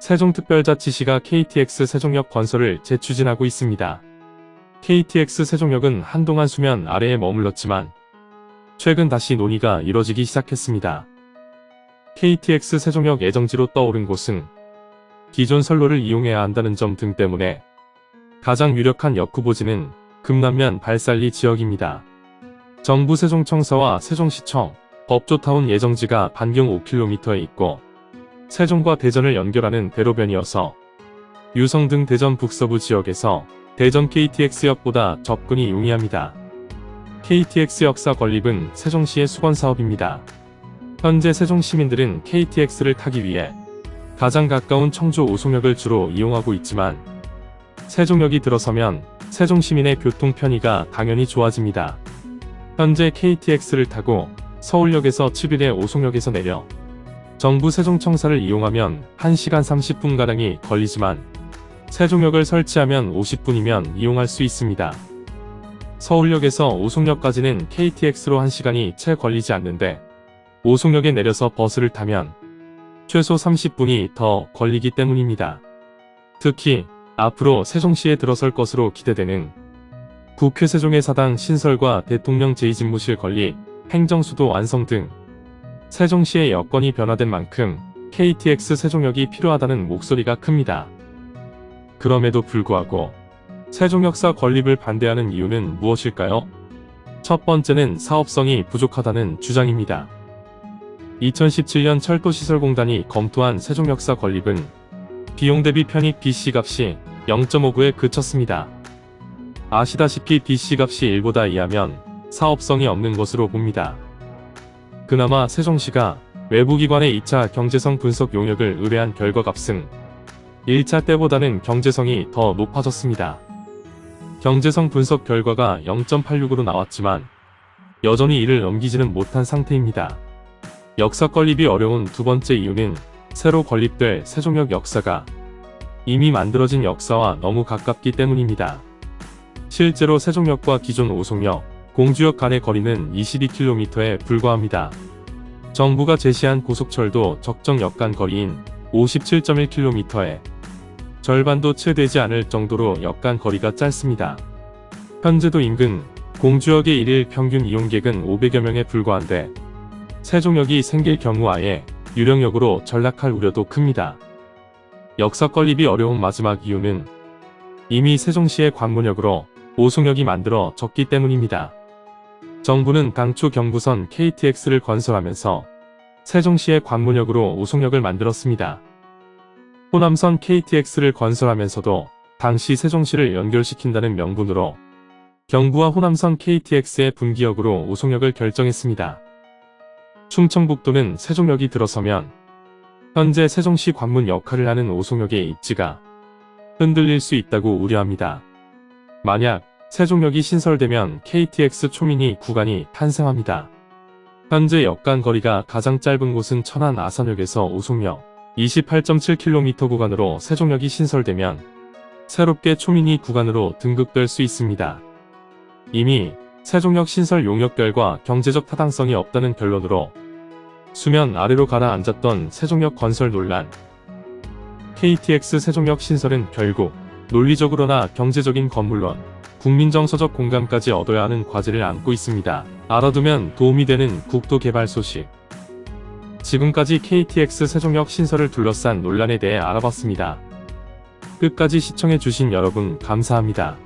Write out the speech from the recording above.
세종특별자치시가 KTX 세종역 건설을 재추진하고 있습니다. KTX 세종역은 한동안 수면 아래에 머물렀지만 최근 다시 논의가 이뤄지기 시작했습니다. KTX 세종역 예정지로 떠오른 곳은 기존 선로를 이용해야 한다는 점 등 때문에 가장 유력한 역 후보지는 금남면 발살리 지역입니다. 정부 세종청사와 세종시청, 법조타운 예정지가 반경 5km에 있고 세종과 대전을 연결하는 대로변이어서 유성 등 대전 북서부 지역에서 대전 KTX역보다 접근이 용이합니다. KTX 역사 건립은 세종시의 수건사업입니다. 현재 세종 시민들은 KTX를 타기 위해 가장 가까운 청주 오송역을 주로 이용하고 있지만 세종역이 들어서면 세종 시민의 교통 편의가 당연히 좋아집니다. 현재 KTX를 타고 서울역에서 7일에 오송역에서 내려 정부 세종청사를 이용하면 1시간 30분가량이 걸리지만 세종역을 설치하면 50분이면 이용할 수 있습니다. 서울역에서 오송역까지는 KTX로 1시간이 채 걸리지 않는데 오송역에 내려서 버스를 타면 최소 30분이 더 걸리기 때문입니다. 특히 앞으로 세종시에 들어설 것으로 기대되는 국회 세종의 사당 신설과 대통령 제2집무실 건립, 행정수도 완성 등 세종시의 여건이 변화된 만큼 KTX 세종역이 필요하다는 목소리가 큽니다. 그럼에도 불구하고 세종역사 건립을 반대하는 이유는 무엇일까요? 첫 번째는 사업성이 부족하다는 주장입니다. 2017년 철도시설공단이 검토한 세종역사 건립은 비용 대비 편익 BC값이 0.59에 그쳤습니다. 아시다시피 BC값이 1보다 이하면 사업성이 없는 것으로 봅니다. 그나마 세종시가 외부기관의 2차 경제성 분석 용역을 의뢰한 결과값은 1차 때보다는 경제성이 더 높아졌습니다. 경제성 분석 결과가 0.86으로 나왔지만 여전히 이를 넘기지는 못한 상태입니다. 역사 건립이 어려운 두 번째 이유는 새로 건립될 세종역 역사가 이미 만들어진 역사와 너무 가깝기 때문입니다. 실제로 세종역과 기존 오송역, 공주역 간의 거리는 22km에 불과합니다. 정부가 제시한 고속철도 적정 역간 거리인 57.1km에 절반도 채 되지 않을 정도로 역간 거리가 짧습니다. 현재도 인근 공주역의 일일 평균 이용객은 500여 명에 불과한데 세종역이 생길 경우 아예 유령역으로 전락할 우려도 큽니다. 역사 건립이 어려운 마지막 이유는 이미 세종시의 관문역으로 오송역이 만들어졌기 때문입니다. 정부는 당초 경부선 KTX를 건설하면서 세종시의 관문역으로 오송역을 만들었습니다. 호남선 KTX를 건설하면서도 당시 세종시를 연결시킨다는 명분으로 경부와 호남선 KTX의 분기역으로 오송역을 결정했습니다. 충청북도는 세종역이 들어서면 현재 세종시 관문 역할을 하는 오송역의 입지가 흔들릴 수 있다고 우려합니다. 만약 세종역이 신설되면 KTX 초미니 구간이 탄생합니다. 현재 역간 거리가 가장 짧은 곳은 천안 아산역에서 오송역 28.7km 구간으로 세종역이 신설되면 새롭게 초미니 구간으로 등극될 수 있습니다. 이미 세종역 신설 용역별과 경제적 타당성이 없다는 결론으로 수면 아래로 가라앉았던 세종역 건설 논란. KTX 세종역 신설은 결국 논리적으로나 경제적인 건물론 국민정서적 공감까지 얻어야 하는 과제를 안고 있습니다. 알아두면 도움이 되는 국도 개발 소식. 지금까지 KTX 세종역 신설을 둘러싼 논란에 대해 알아봤습니다. 끝까지 시청해주신 여러분 감사합니다.